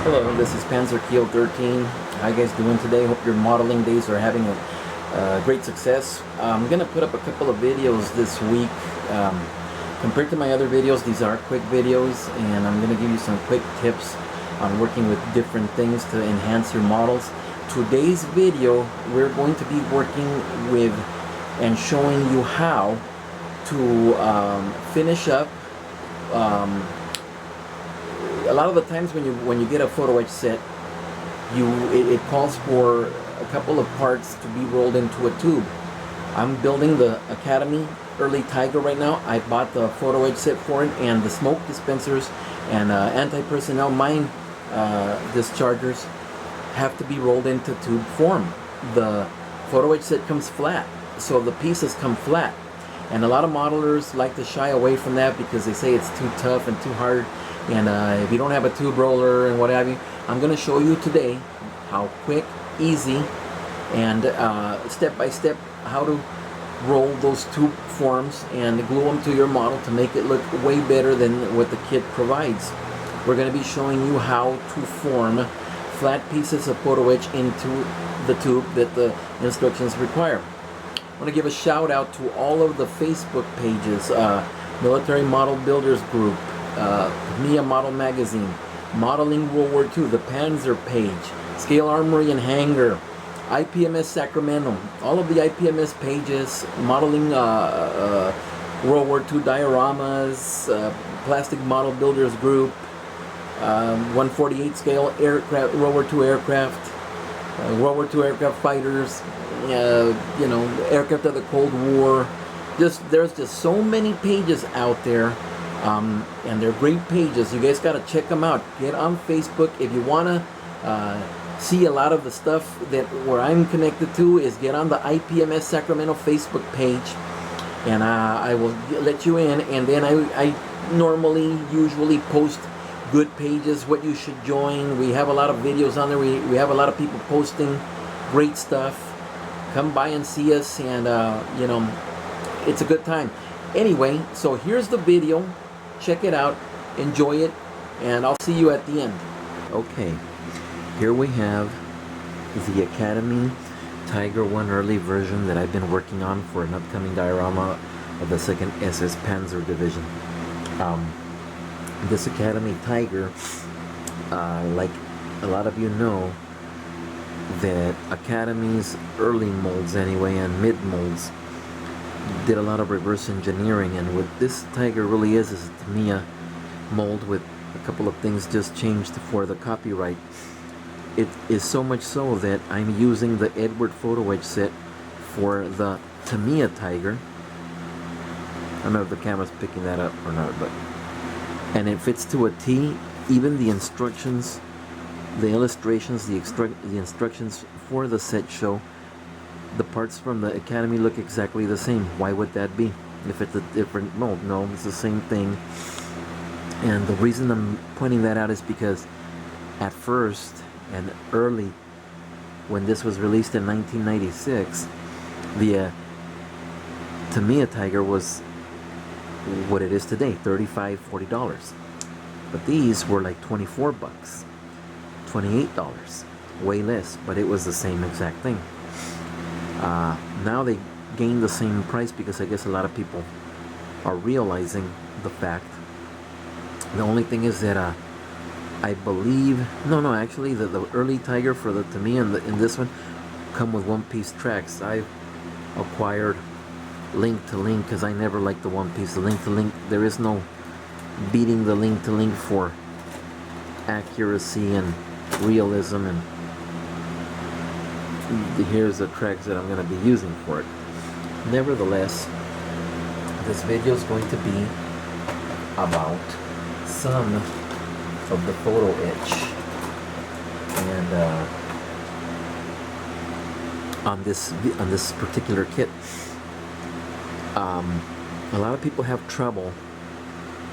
Hello, this is Panzer Keel 13. How you guys doing today? Hope your modeling days are having a great success. I'm going to put up a couple of videos this week. Compared to my other videos, these are quick videos, and I'm going to give you some quick tips on working with different things to enhance your models. Today's video, we're going to be working with and showing you how to finish up. A lot of the times when you get a Photo-Etch set, it calls for a couple of parts to be rolled into a tube. I'm building the Academy Early Tiger right now. I bought the Photo-Etch set for it, and the smoke dispensers and anti-personnel mine dischargers have to be rolled into tube form. The Photo-Etch set comes flat, so the pieces come flat, and a lot of modelers like to shy away from that because they say it's too tough and too hard. And if you don't have a tube roller and what have you, I'm going to show you today how quick, easy, and step by step how to roll those tube forms and glue them to your model to make it look way better than what the kit provides. We're going to be showing you how to form flat pieces of Photo-Etch into the tube that the instructions require. I want to give a shout out to all of the Facebook pages, Military Model Builders Group, Mia Model Magazine, Modeling World War II, the Panzer page, Scale Armory and Hangar, IPMS Sacramento, all of the IPMS pages, Modeling World War II dioramas, Plastic Model Builders Group, 148 scale aircraft, World War II aircraft, World War II aircraft fighters, you know, aircraft of the Cold War. There's just so many pages out there. And they're great pages. You guys got to check them out. Get on Facebook. If you want to see a lot of the stuff where I'm connected to, is get on the IPMS Sacramento Facebook page, and I will let you in. And then I usually post good pages, what you should join. We have a lot of videos on there. We have a lot of people posting great stuff. Come by and see us, and you know, it's a good time. Anyway, so here's the video. Check it out, enjoy it, and I'll see you at the end. Okay, here we have the Academy Tiger 1 early version that I've been working on for an upcoming diorama of the 2nd SS Panzer Division. This Academy Tiger, like a lot of you know, that Academy's early molds anyway, and mid molds, did a lot of reverse engineering, and what this Tiger really is a Tamiya mold with a couple of things just changed for the copyright. It is so much so that I'm using the Edward Photo-Etch set for the Tamiya Tiger. I don't know if the camera's picking that up or not, but and it fits to a T. Even the instructions, the illustrations, the instructions for the set show the parts from the Academy look exactly the same. Why would that be? If it's a different mold? No, it's the same thing. And the reason I'm pointing that out is because at first and early, when this was released in 1996, the Tamiya Tiger was what it is today, $35, $40. But these were like 24 bucks, $28, way less, but it was the same exact thing. Now they gain the same price because I guess a lot of people are realizing the fact. The only thing is that I believe actually the early Tiger for the Tamiya and this one come with one-piece tracks. I've acquired link to link because I never liked the one-piece. The link to link, there is no beating the link to link for accuracy and realism, and here's the tracks that I'm going to be using for it. Nevertheless, this video is going to be about some of the Photo-Etch, and on this particular kit, a lot of people have trouble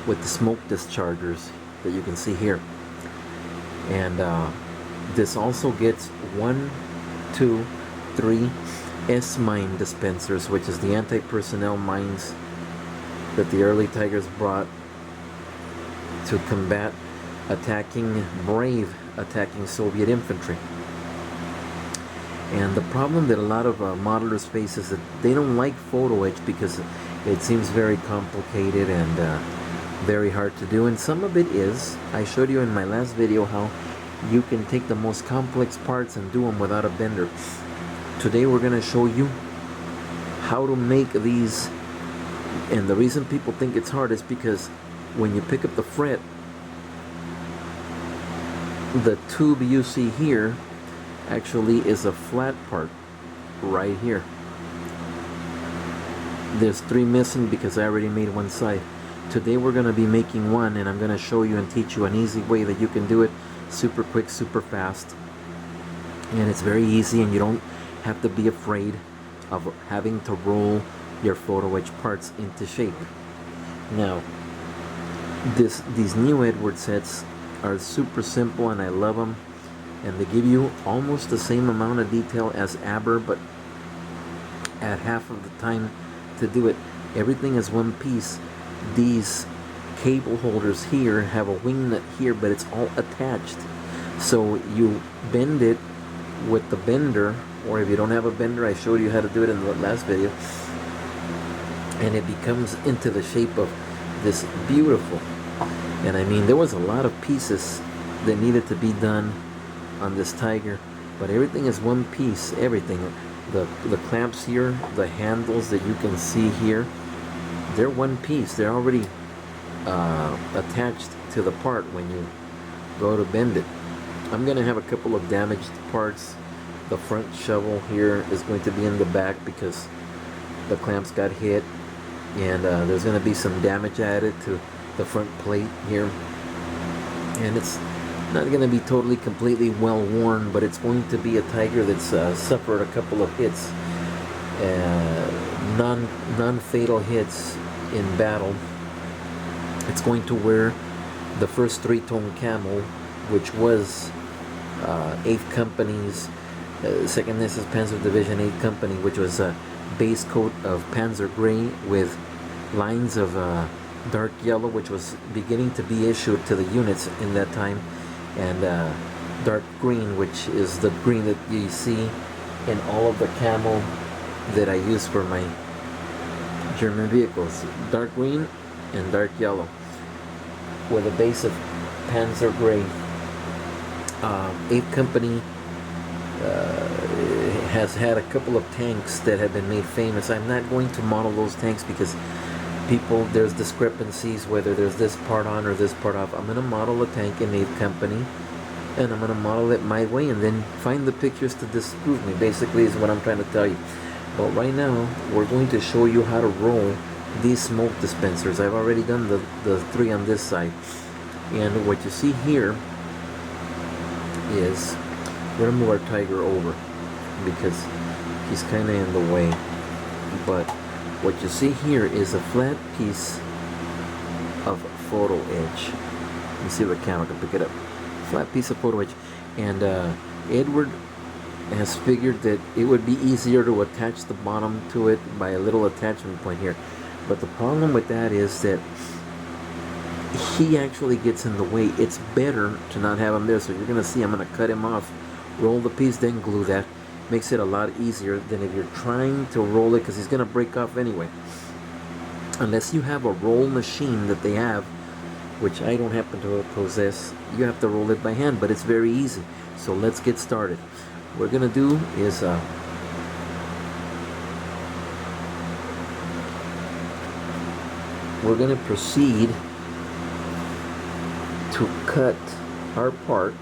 with the smoke dischargers that you can see here, and this also gets 1, 2, 3 S-mine dispensers, which is the anti-personnel mines that the early Tigers brought to combat attacking Soviet infantry. And the problem that a lot of modelers face is that they don't like Photo-Etch because it seems very complicated and very hard to do. And some of it is. I showed you in my last video how you can take the most complex parts and do them without a bender. Today we're going to show you how to make these. And the reason people think it's hard is because when you pick up the fret, the tube you see here actually is a flat part right here. There's 3 missing because I already made one side. Today we're going to be making one, and I'm going to show you and teach you an easy way that you can do it super quick, super fast. And it's very easy, and you don't have to be afraid of having to roll your Photo-Etch parts into shape. Now, these new Edward sets are super simple, and I love them. And they give you almost the same amount of detail as Aber, but at half of the time to do it. Everything is one piece. These cable holders here have a wing nut here, but it's all attached. So you bend it with the bender, or if you don't have a bender, I showed you how to do it in the last video, and it becomes into the shape of this beautiful. And I mean, there was a lot of pieces that needed to be done on this Tiger, but everything is one piece. Everything, the clamps here, the handles that you can see here, they're one piece. They're already attached to the part when you go to bend it. I'm gonna have a couple of damaged parts. The front shovel here is going to be in the back because the clamps got hit, and there's gonna be some damage added to the front plate here, and it's not going to be totally completely well worn, but it's going to be a Tiger that's suffered a couple of hits, non-fatal hits in battle. It's going to wear the first 3-tone camo, which was 8th Company's 2nd SS Panzer Division 8th Company, which was a base coat of Panzer Gray with lines of dark yellow, which was beginning to be issued to the units in that time, and dark green, which is the green that you see in all of the camo that I use for my German vehicles. Dark green and dark yellow with a base of Panzer Gray. 8th Company has had a couple of tanks that have been made famous. I'm not going to model those tanks because there's discrepancies whether there's this part on or this part off. I'm going to model a tank in 8th Company, and I'm going to model it my way, and then find the pictures to disprove me, basically, is what I'm trying to tell you. But right now we're going to show you how to roll these smoke dispensers. I've already done the 3 on this side, and what you see here is, we're going to move our Tiger over because he's kind of in the way, but what you see here is a flat piece of Photo-Etch. Let me see if the camera can pick it up. Flat piece of Photo-Etch, and Edward has figured that it would be easier to attach the bottom to it by a little attachment point here. But the problem with that is that he actually gets in the way. It's better to not have him there. So you're going to see I'm going to cut him off, roll the piece, then glue that. Makes it a lot easier than if you're trying to roll it, because he's going to break off anyway. Unless you have a roll machine that they have, which I don't happen to possess, you have to roll it by hand, but it's very easy. So let's get started. What we're going to do is we're going to proceed to cut our part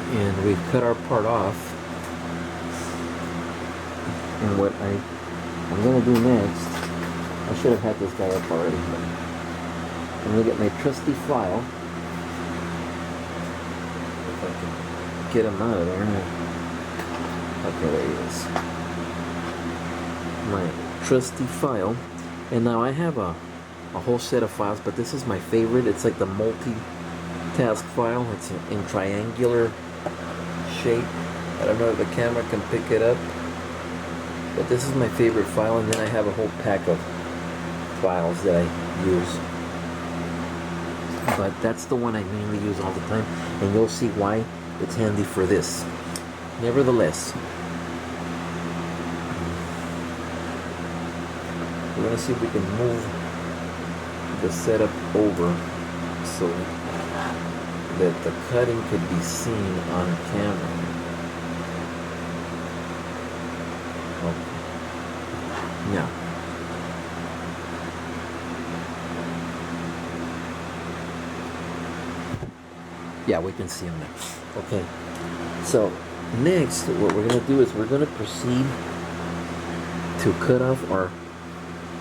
and we've cut our part off. And what I'm going to do next, I should have had this guy up already, but I'm going to get my trusty file, if I can get him out of there. Okay, there he is. My trusty file. And now I have a whole set of files, but this is my favorite. It's like the multi-task file. It's in triangular shape. I don't know if the camera can pick it up, but this is my favorite file, and then I have a whole pack of files that I use. But that's the one I mainly use all the time, and you'll see why it's handy for this. Nevertheless, we're going to see if we can move the setup over so that the cutting could be seen on camera. Okay. Now, yeah, we can see them now. Okay, so next what we're going to do is we're going to proceed to cut off our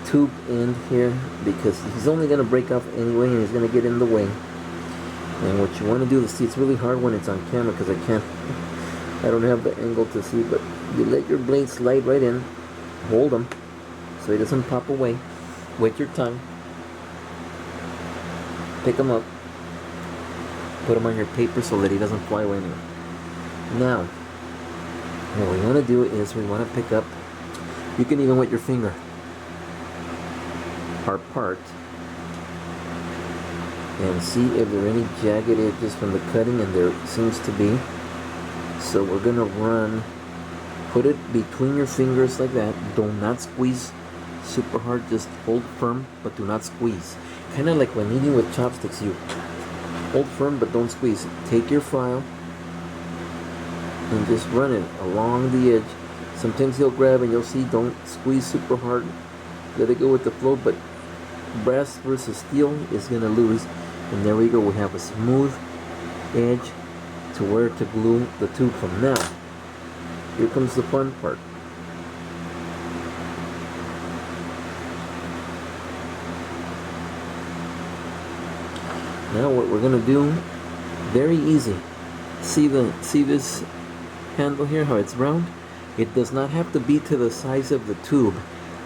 tube end here, because he's only going to break off anyway and he's going to get in the way. And what you want to do is, see, it's really hard when it's on camera because I don't have the angle to see, but you let your blade slide right in, hold them so he doesn't pop away with your tongue, pick them up, put them on your paper so that he doesn't fly away anywhere. Now, what we want to do is we want to pick up, you can even with your finger, our part, and see if there are any jagged edges from the cutting, and there seems to be. So we're going to run, put it between your fingers like that. Do not squeeze super hard, just hold firm, but do not squeeze. Kind of like when eating with chopsticks, you hold firm but don't squeeze. Take your file and just run it along the edge. Sometimes he'll grab and you'll see, don't squeeze super hard, let it go with the flow, but brass versus steel is going to lose. And there we go, we have a smooth edge to where to glue the tube from. Now, here comes the fun part. Now what we're going to do, very easy. See this handle here, how it's round? It does not have to be to the size of the tube.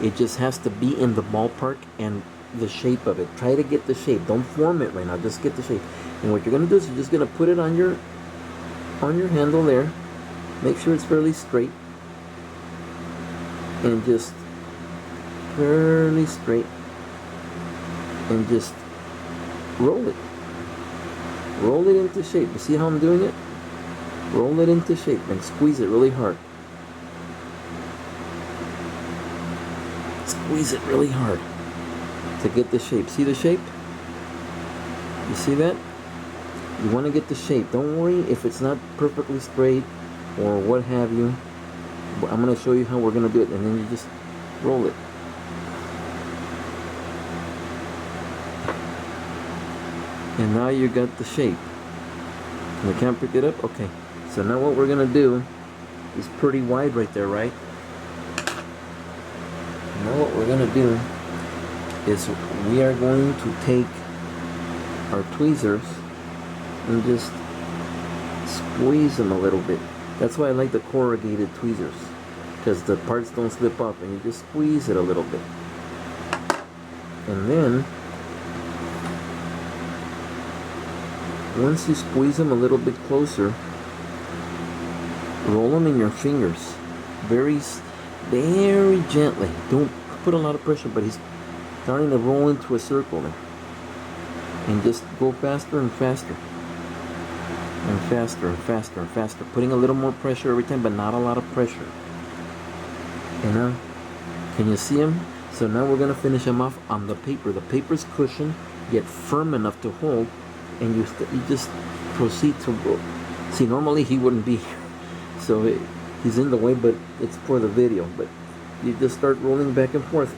It just has to be in the ballpark and the shape of it. Try to get the shape. Don't form it right now. Just get the shape. And what you're going to do is you're just going to put it on your handle there. Make sure it's fairly straight. And just fairly straight. And just roll it. Roll it into shape. You see how I'm doing it? Roll it into shape and squeeze it really hard. Squeeze it really hard to get the shape. See the shape? You see that? You want to get the shape. Don't worry if it's not perfectly straight or what have you. I'm going to show you how we're going to do it, and then you just roll it. And now you got the shape. You can't pick it up? Okay. So now what we're going to do is pretty wide right there, right? Now what we're going to do is we are going to take our tweezers and just squeeze them a little bit. That's why I like the corrugated tweezers, because the parts don't slip off, and you just squeeze it a little bit. And then once you squeeze them a little bit closer, roll them in your fingers very gently. Don't put a lot of pressure, but he's starting to roll into a circle there. And just go faster and faster. And faster and faster and faster. Putting a little more pressure every time, but not a lot of pressure. And now, can you see him? So now we're going to finish him off on the paper. The paper's cushioned, yet firm enough to hold. And you just proceed to roll. See, normally he wouldn't be here. So he's in the way, but it's for the video. But you just start rolling back and forth.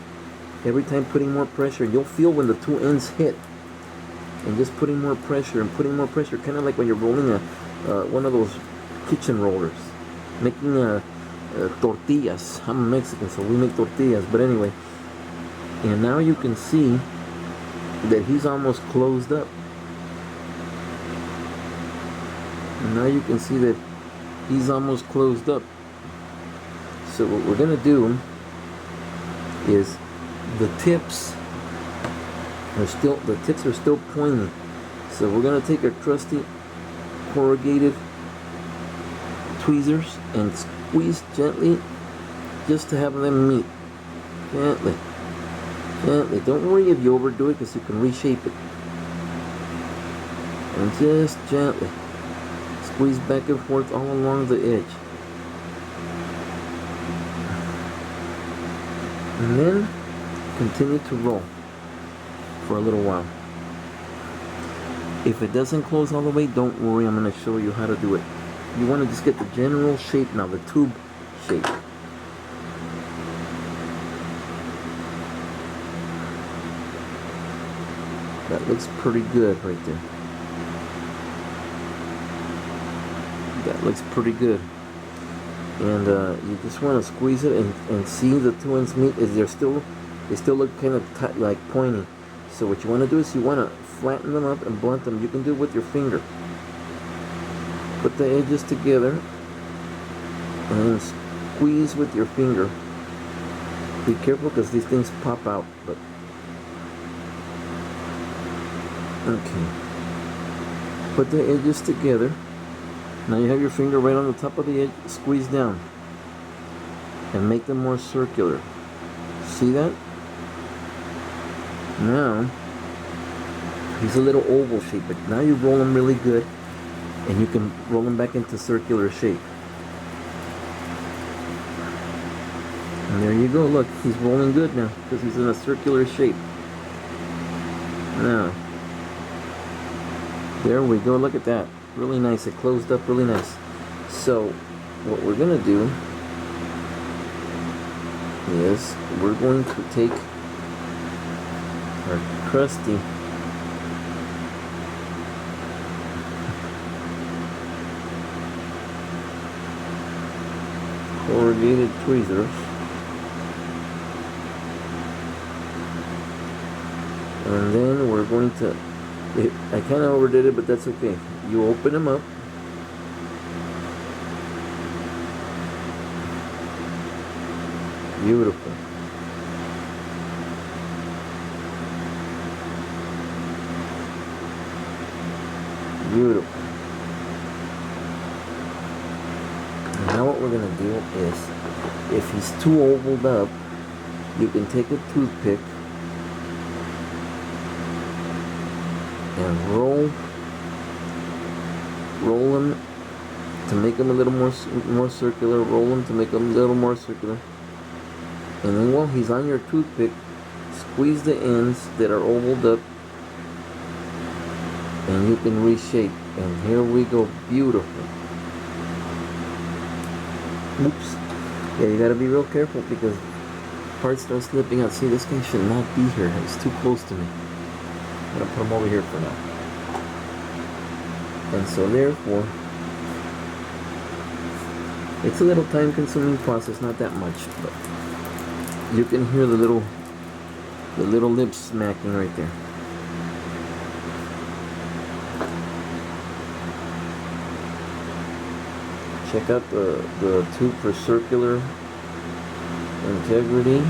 Every time putting more pressure. You'll feel when the two ends hit. And just putting more pressure and putting more pressure. Kind of like when you're rolling one of those kitchen rollers. Making tortillas. I'm Mexican, so we make tortillas. But anyway. And now you can see that he's almost closed up. And now you can see that he's almost closed up. So what we're going to do is the tips are still pointy. So we're going to take our trusty corrugated tweezers and squeeze gently just to have them meet. Gently. Gently. Don't worry if you overdo it because you can reshape it. And just gently squeeze back and forth all along the edge. And then continue to roll for a little while. If it doesn't close all the way, don't worry, I'm going to show you how to do it. You want to just get the general shape now, the tube shape. That looks pretty good right there. That looks pretty good. And you just want to squeeze it and see the two ends meet. They still look kind of like pointy. So what you want to do is you want to flatten them up and blunt them. You can do it with your finger. Put the edges together and squeeze with your finger. Be careful because these things pop out. But okay. Put the edges together. Now you have your finger right on the top of the edge. Squeeze down and make them more circular. See that? Now he's a little oval shape, but now you roll them really good and you can roll them back into circular shape. And there you go. Look, he's rolling good now because he's in a circular shape. Now there we go. Look at that. Really nice. It closed up really nice. So what we're going to do is we're going to take our crusty corrugated tweezers and then we're going to, I kind of overdid it, but that's okay. You open them up. Beautiful. Beautiful. And now what we're going to do is, if he's too ovaled up, you can take a toothpick and roll them to make them a little more circular. Roll them to make them a little more circular. And then while he's on your toothpick, squeeze the ends that are ovaled up, and you can reshape. And here we go. Beautiful. Oops. Yeah, you gotta be real careful because parts start slipping out. See, this guy should not be here. He's too close to me. I'm gonna put him over here for now. And so therefore, it's a little time consuming process, not that much, but you can hear the little lips smacking right there. Check out the tube for circular integrity.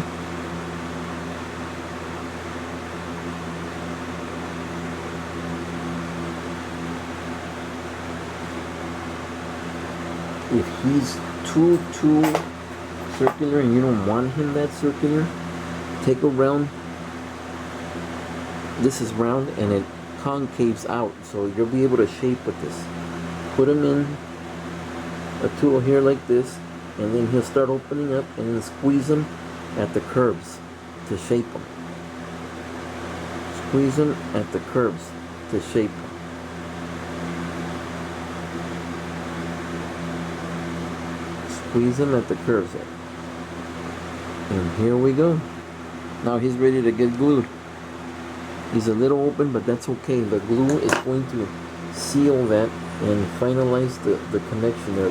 If he's too circular and you don't want him that circular, take a round. This is round and it concaves out, so you'll be able to shape with this. Put him in a tool here like this, and then he'll start opening up, and then squeeze them at the curves to shape them. Squeeze them at the curves to shape them. Squeeze them at the curves. And here we go. Now he's ready to get glued. He's a little open, but that's okay. The glue is going to seal that and finalize the connection there,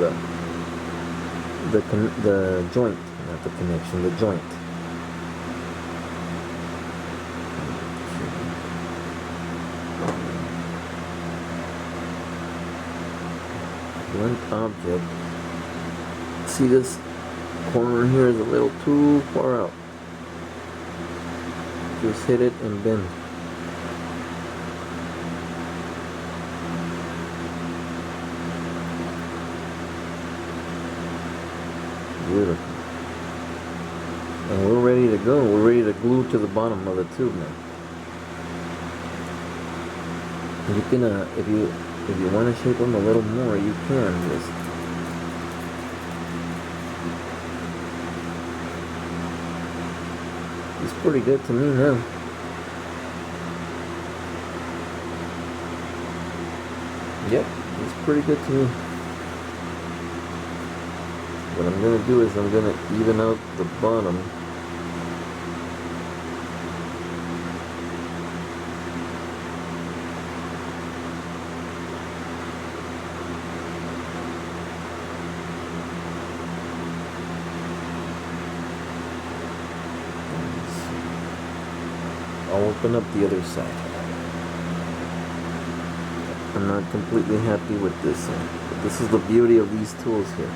the joint, not the connection, the joint. Blunt object. See, this corner here is a little too far out. Just hit it and bend. Beautiful. And we're ready to go. We're ready to glue to the bottom of the tube now. You can, if you want to shape them a little more, you can. Just it's pretty good to me now. Yep, it's pretty good to me. What I'm going to do is I'm going to even out the bottom. I'll open up the other side. I'm not completely happy with this side, but this is the beauty of these tools here.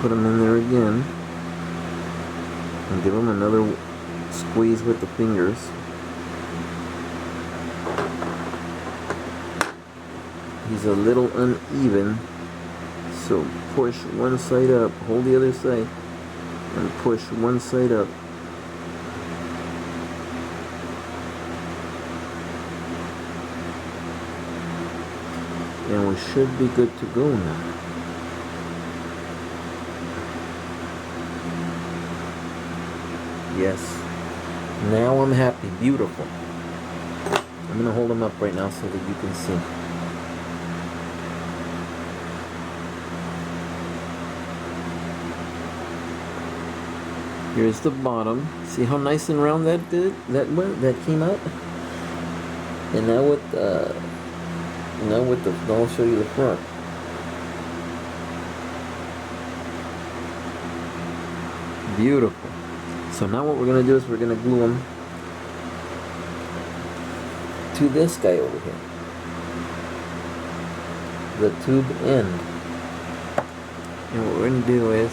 Put them in there again and give them another squeeze with the fingers. He's a little uneven, so push one side up, hold the other side, and push one side up. And we should be good to go now. Yes. Now I'm happy. Beautiful. I'm going to hold them up right now so that you can see. Here's the bottom. See how nice and round that did? That came out? And now with the I'll show you the front. Beautiful. So now what we're going to do is we're going to glue them to this guy over here. The tube end. And what we're going to do is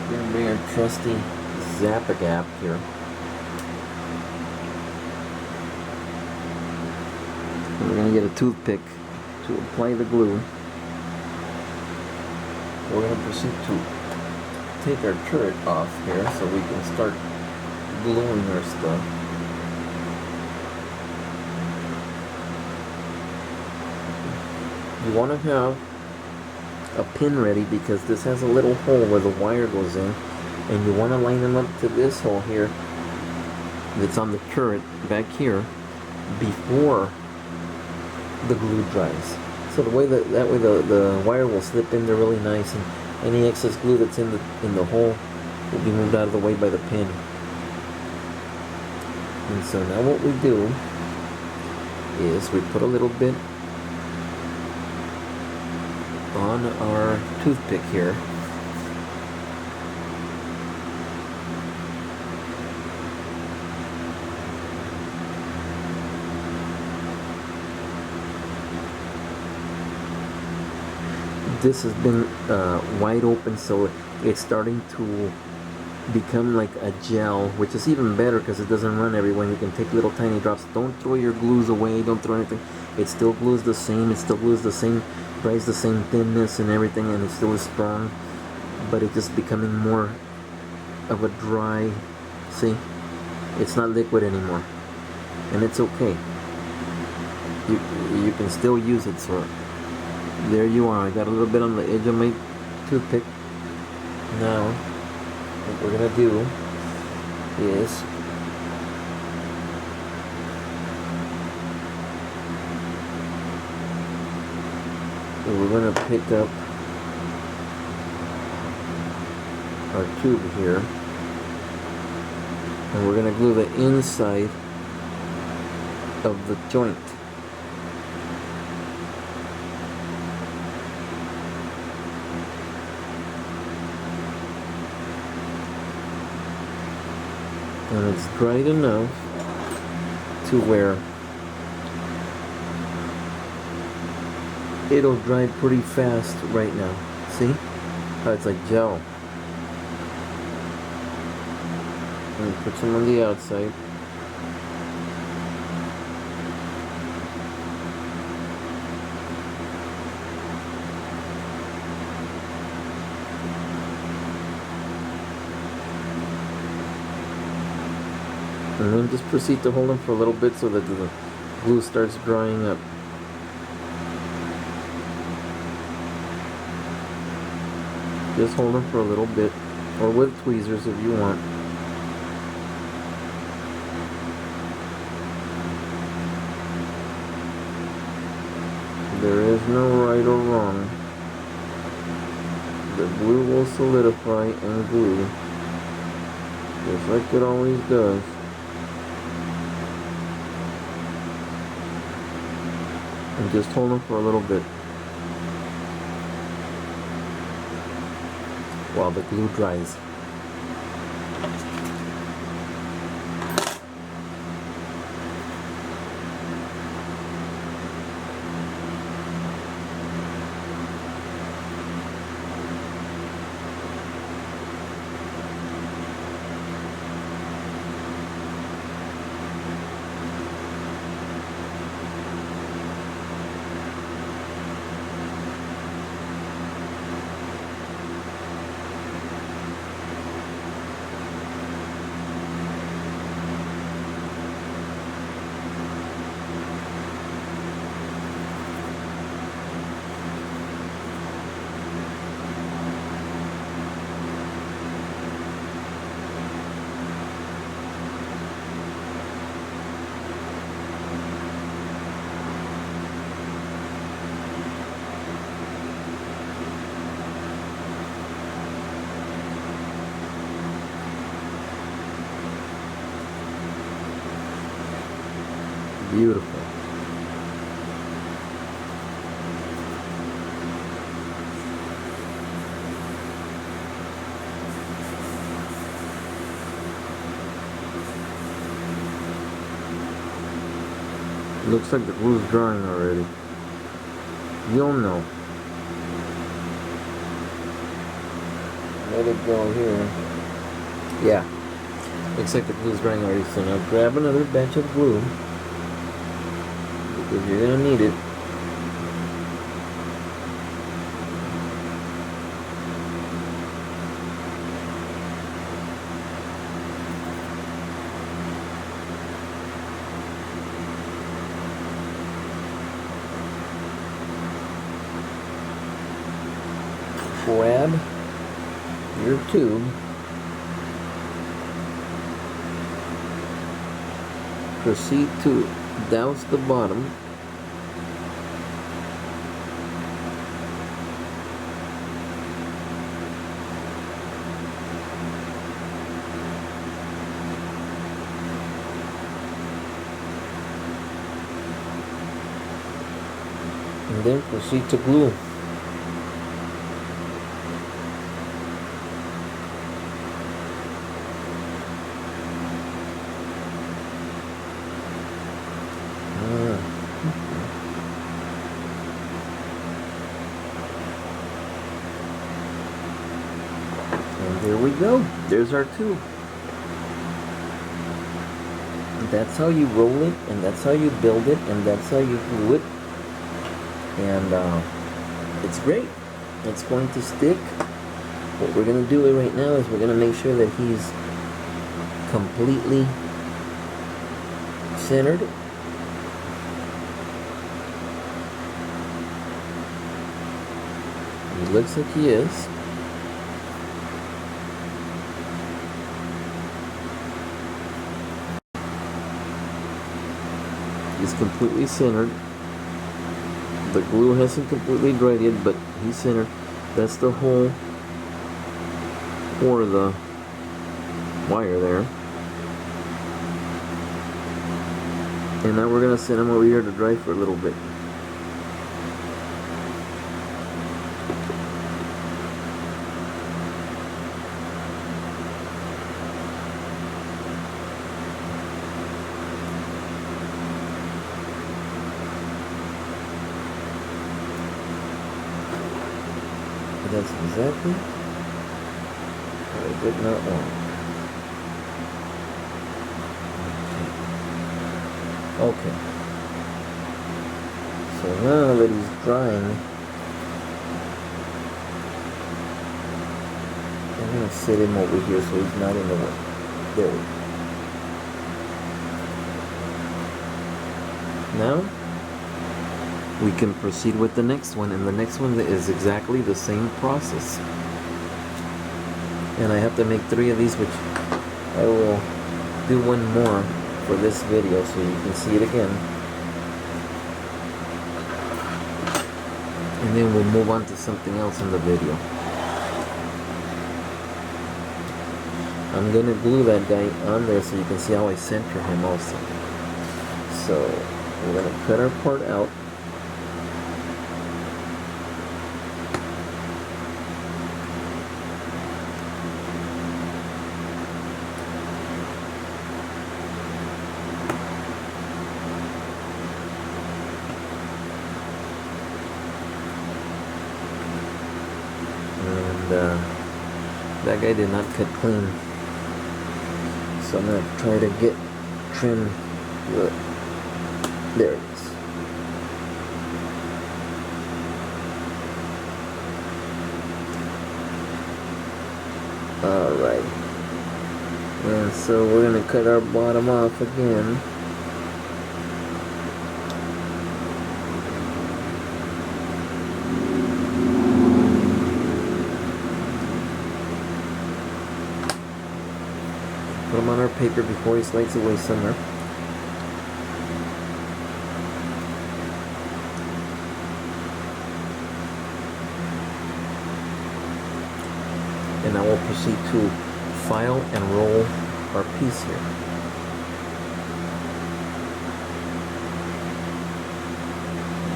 we're going to bring our trusty Zap-A-Gap here. And we're going to get a toothpick to apply the glue. We're going to proceed to take our turret off here so we can start gluing our stuff. You want to have a pin ready because this has a little hole where the wire goes in, and you want to line them up to this hole here that's on the turret back here before the glue dries. So that way the wire will slip in there really nice, and any excess glue that's in the hole will be moved out of the way by the pin. And so now what we do is we put a little bit on our toothpick here. This has been wide open, so it's starting to become like a gel, which is even better because it doesn't run everywhere. You can take little tiny drops. Don't throw your glues away. Don't throw anything. It still glues the same. It still glues the same, dries the same thinness and everything, and it still is strong. But it's just becoming more of a dry. See, it's not liquid anymore, and it's okay. You can still use it. So there you are. I got a little bit on the edge of my toothpick. Now, what we're gonna do is we're gonna pick up our tube here, and we're gonna glue the inside of the joint. And it's dried enough to where it'll dry pretty fast right now. See how it's like gel. And put some on the outside. And then just proceed to hold them for a little bit so that the glue starts drying up. Just hold them for a little bit, or with tweezers if you want. There is no right or wrong. The glue will solidify and glue, just like it always does. And just hold them for a little bit while the glue dries. Beautiful. Looks like the glue's drying already. You'll know. Let it go here. Yeah. Looks like the glue's drying already, so now grab another batch of glue, because you're gonna need it. Grab your tube, proceed to douse the bottom, and then proceed to glue. And there we go. There's our tube. That's how you roll it, and that's how you build it, and that's how you glue it. And it's great. It's going to stick. What we're going to do right now is we're going to make sure that he's completely centered. He looks like he is. He's completely centered. The glue hasn't completely dried yet, but he's centered. That's the hole for the wire there. And now we're going to send him over here to dry for a little bit. that's exactly what I did not want. Okay. So now that he's drying, I'm going to set him over here so he's not in the way. There we go. Now we can proceed with the next one, and the next one is exactly the same process. And I have to make 3 of these, which I will do one more for this video so you can see it again. And then we'll move on to something else in the video. I'm going to glue that guy on there so you can see how I center him also. So we're going to cut our part out. And that guy did not cut clean. So I'm going to try to get trim. There it is. Alright. And so we're going to cut our bottom off again. Put them on our paper before he slides away somewhere. And I will proceed to file and roll our piece here.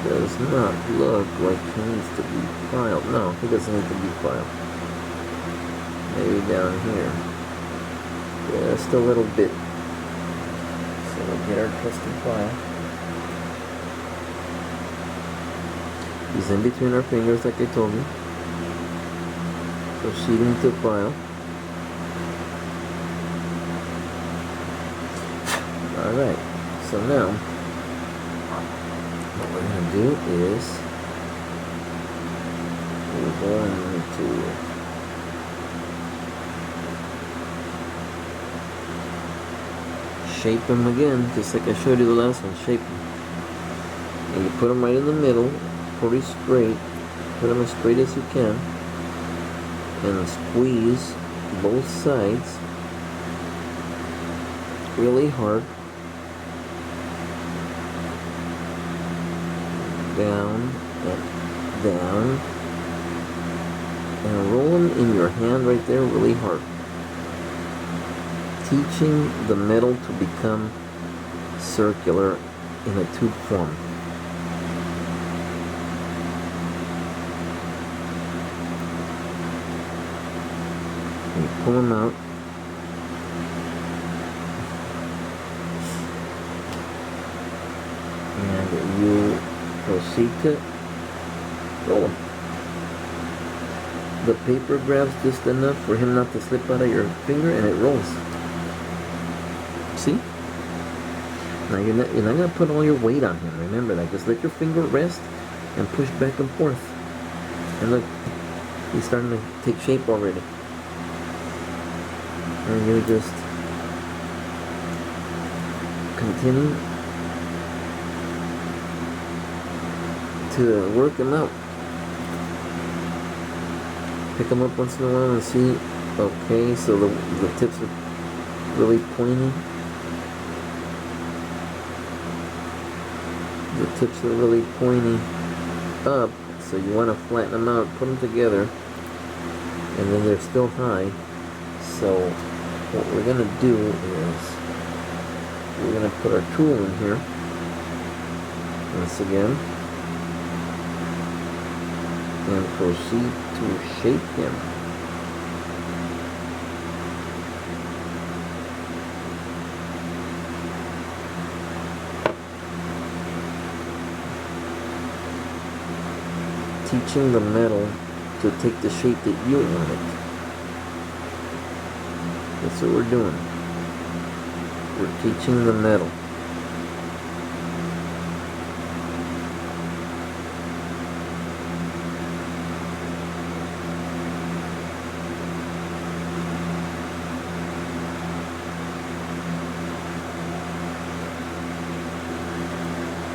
Does not look like he needs to be filed. No, he doesn't need to be filed. Maybe down here. Just a little bit. So we'll get our trusty file. He's in between our fingers like I told you. Proceeding to file. Alright, so now what we're going to do is we're going to shape them again, just like I showed you the last one. Shape them. And you put them right in the middle, pretty straight. Put them as straight as you can. And squeeze both sides really hard. Down and down. And roll them in your hand right there really hard. Teaching the metal to become circular in a tube form. You pull them out. And you proceed to roll them. The paper grabs just enough for him not to slip out of your finger, and it rolls. See? Now you're not going to put all your weight on him. Remember that. Just let your finger rest and push back and forth. And look, he's starting to take shape already. And you just continue to work him out. Pick them up once in a while and see. Okay, so the tips are really pointy. The tips are really pointy up, so you want to flatten them out, put them together, and then they're still high. So what we're going to do is we're going to put our tool in here once again and proceed to shape him. Teaching the metal to take the shape that you want it. That's what we're doing. We're teaching the metal.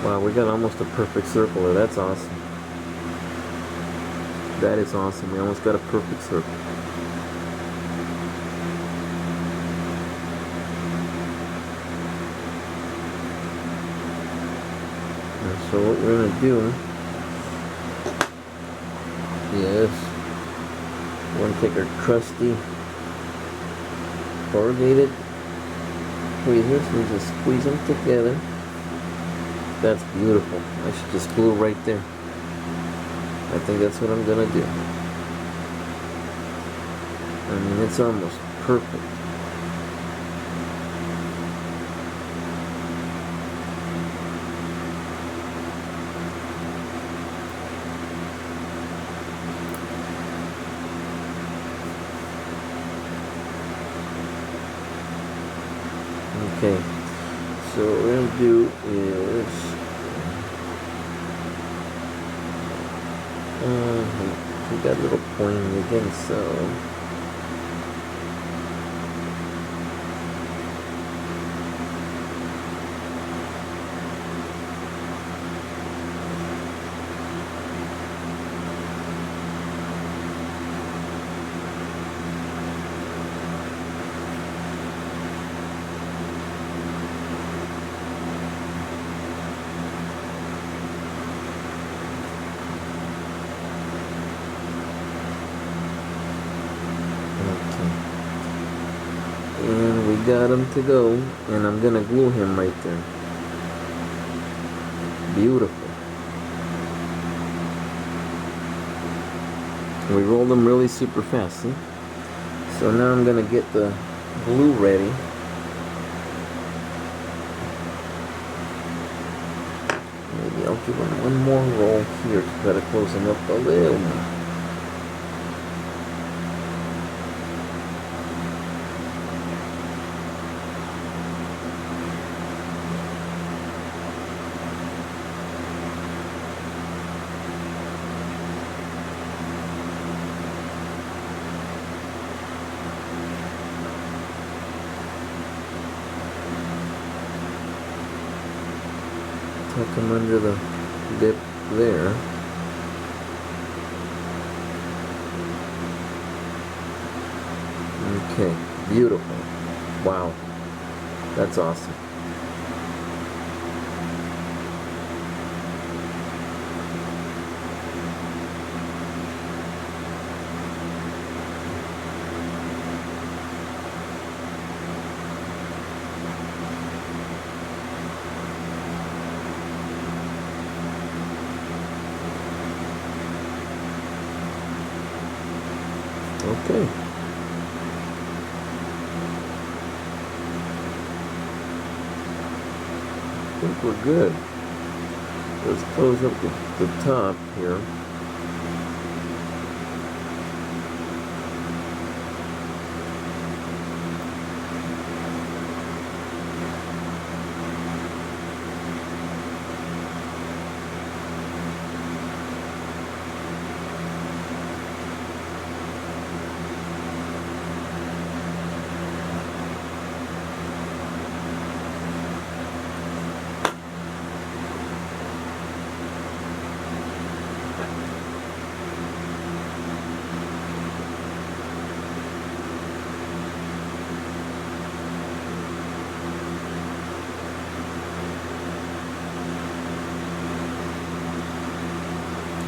Wow, we got almost a perfect circle there. That's awesome. That is awesome. We almost got a perfect circle. And so what we're going to do is we're going to take our trusty corrugated tweezers and just squeeze them together. That's beautiful. I should just glue right there. I think that's what I'm gonna do. I mean, it's almost perfect. Okay, so what we're gonna do is we got a little pointing again, so and we got him to go, and I'm gonna glue him right there. Beautiful. We rolled them really super fast, see? So now I'm gonna get the glue ready. Maybe I'll give him one more roll here to try to close him up a little more. Tuck them under the dip there. Okay, beautiful. Wow, that's awesome. Okay. I think we're good. Let's close up the top here.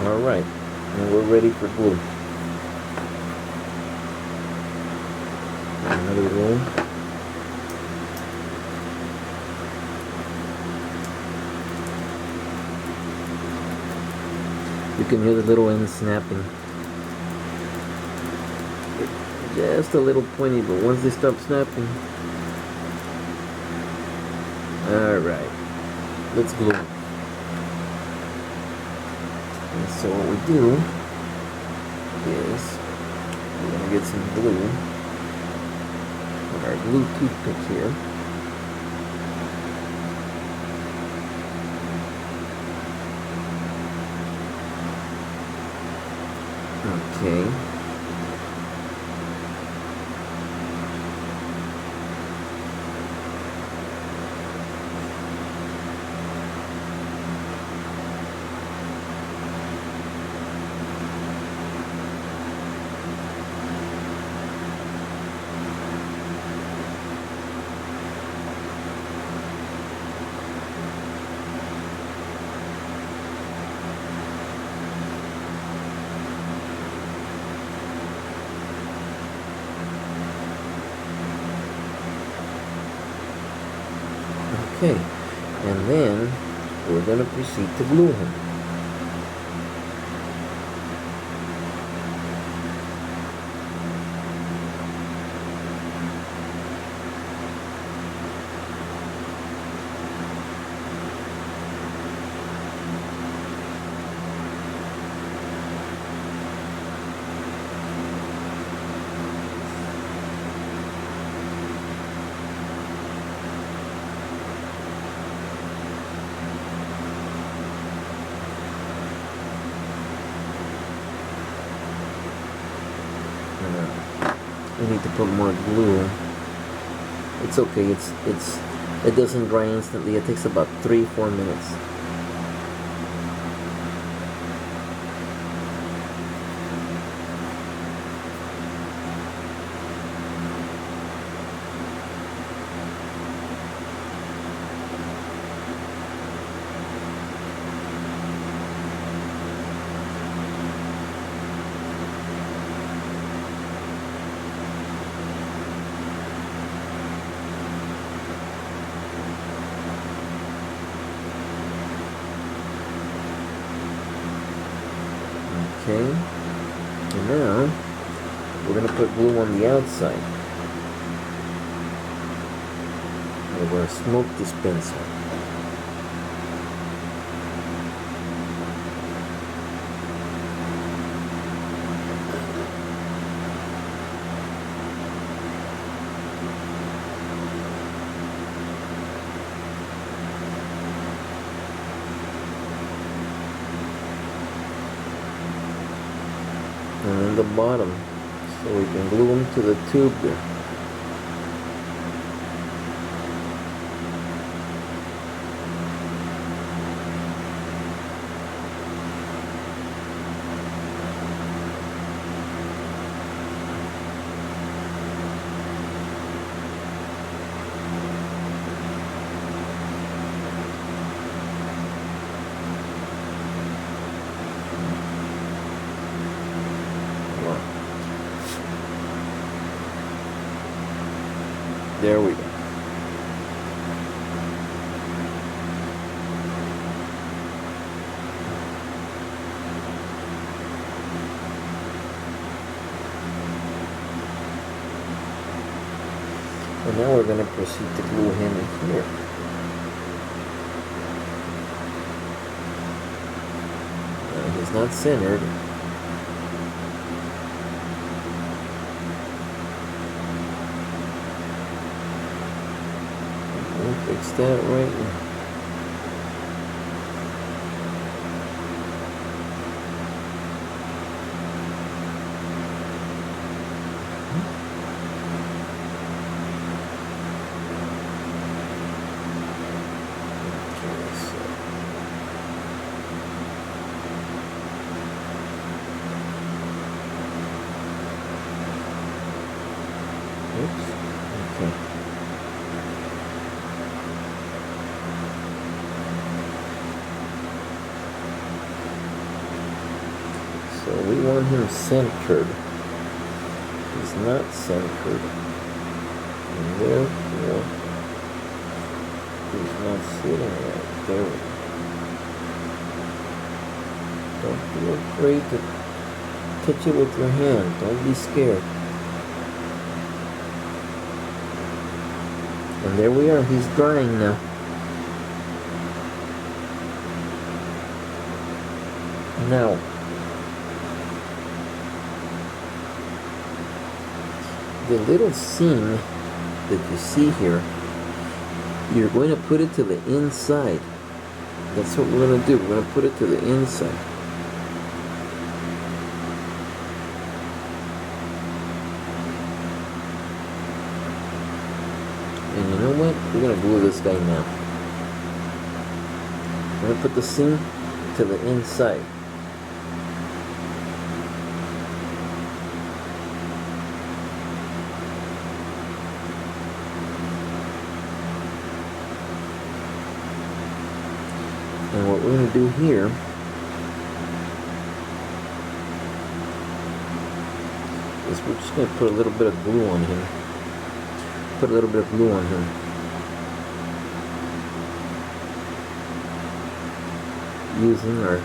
All right, and we're ready for glue. Another roll. You can hear the little end snapping. Just a little pointy, but once they stop snapping. All right, let's glue. And so what we do is we're going to get some glue with our glue toothpick here. Okay. Okay, and then we're going to proceed to glue him. We need to put more glue. It's okay. It doesn't dry instantly. It takes about 3-4 minutes. Okay, and now we're going to put glue on the outside of our smoke dispenser. And then the bottom, so we can glue them to the tube there. There we go. And now we're going to proceed to glue him in here. He's not centered. We'll fix that right now. Okay. So we want him centered. He's not centered. And therefore, he's not sitting right there. Don't be afraid to touch it with your hand. Don't be scared. And there we are. He's drying now. Now, the little seam that you see here, you're going to put it to the inside. That's what we're going to do. We're going to put it to the inside. And you know what? We're going to glue this guy now. We're going to put the seam to the inside. And what we're going to do here is we're just going to put a little bit of glue on him. Put a little bit of glue on him. Using our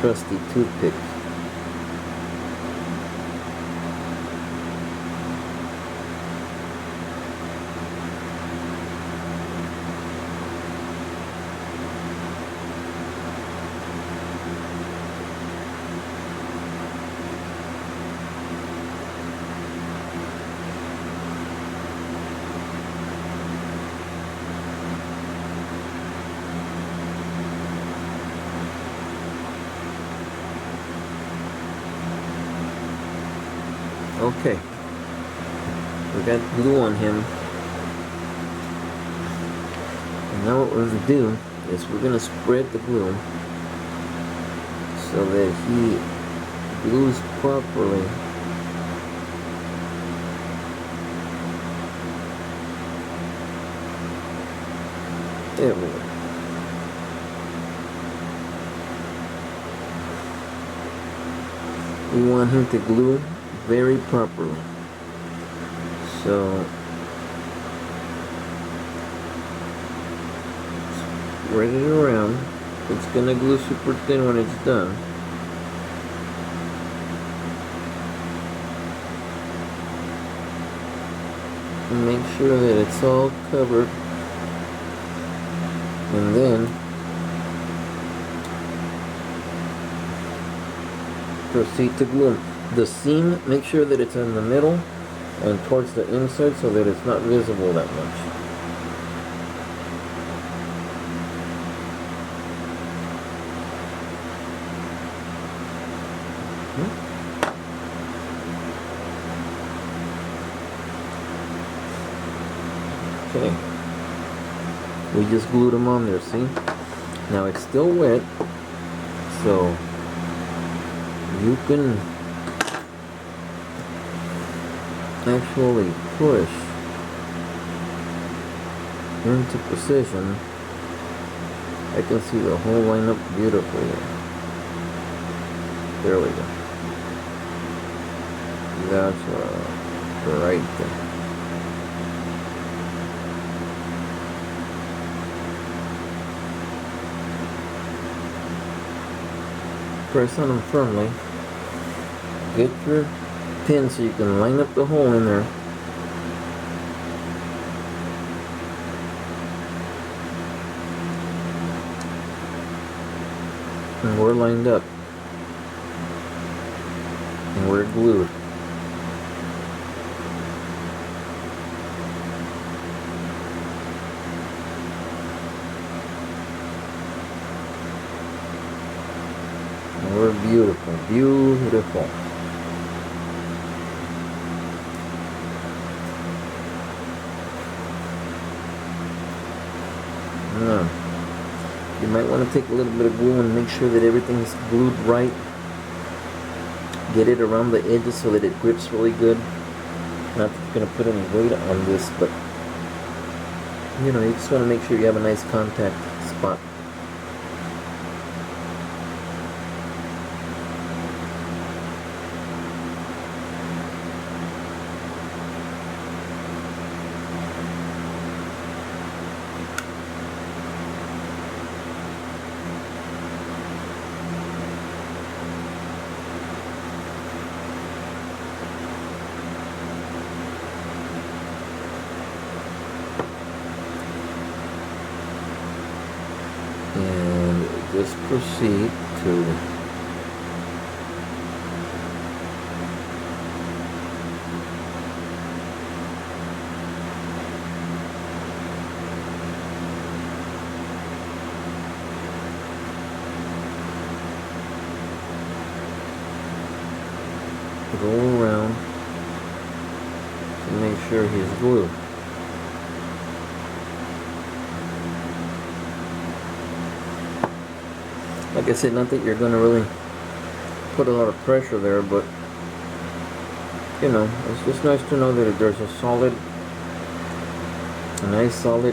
trusty toothpick. Okay, we got glue on him, and now what we're going to do is we're going to spread the glue so that he glues properly. There we go. We want him to glue very properly. So spread it around. It's gonna glue super thin when it's done. And make sure that it's all covered. And then proceed to glue them. The seam, make sure that it's in the middle and towards the inside so that it's not visible that much. Okay. We just glued them on there, see? Now it's still wet, so you can actually push into position. I can see the whole line up beautifully. There we go. That's right there. Press on them firmly. Get your pin so you can line up the hole in there. And we're lined up. And we're glued. And we're beautiful, beautiful. Now, you might want to take a little bit of glue and make sure that everything is glued right. Get it around the edges so that it grips really good. Not going to put any weight on this, but you know, you just want to make sure you have a nice contact spot. And just proceed to go around to make sure he's glued. Like I said, not that you're going to really put a lot of pressure there, but you know, it's just nice to know that there's a nice solid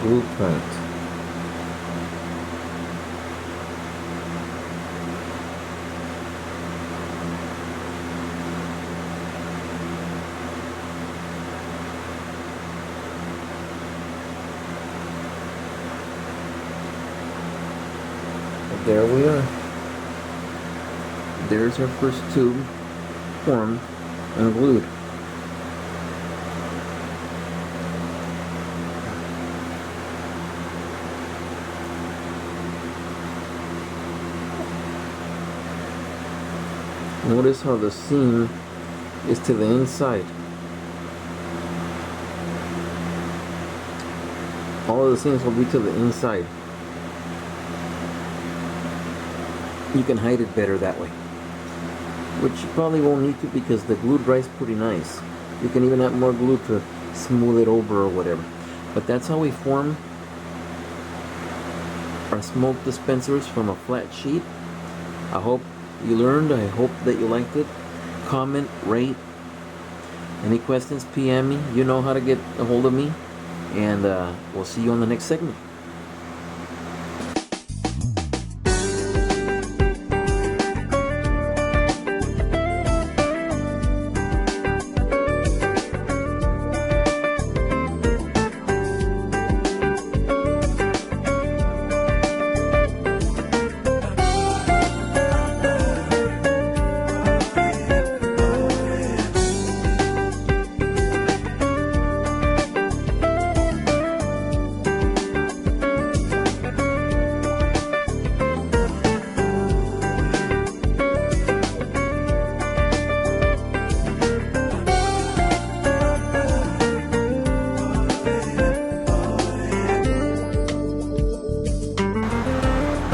glue point. There we are. There's our first tube formed and glued. Notice how the seam is to the inside. All of the seams will be to the inside. You can hide it better that way, which you probably won't need to because the glue dries pretty nice. You can even add more glue to smooth it over or whatever. But that's how we form our smoke dispensers from a flat sheet. I hope you learned. I hope that you liked it. Comment, rate. Any questions, PM me. You know how to get a hold of me. And we'll see you on the next segment.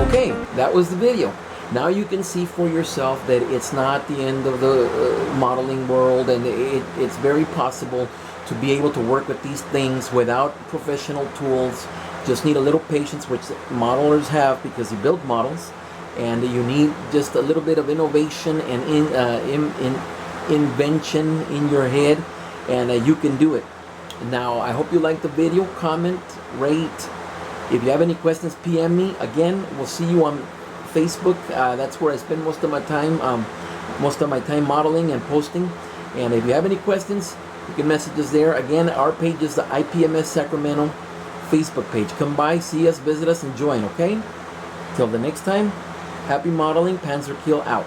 Okay, that was the video. Now you can see for yourself that it's not the end of the modeling world, and it's very possible to be able to work with these things without professional tools. Just need a little patience, which modelers have because you build models, and you need just a little bit of innovation and invention in your head, and you can do it. Now, I hope you liked the video. Comment, rate. If you have any questions, PM me. Again, we'll see you on Facebook. That's where I spend most of my time modeling and posting. And if you have any questions, you can message us there. Again, our page is the IPMS Sacramento Facebook page. Come by, see us, visit us, and join, okay? Till the next time, happy modeling. Panzer Kiel out.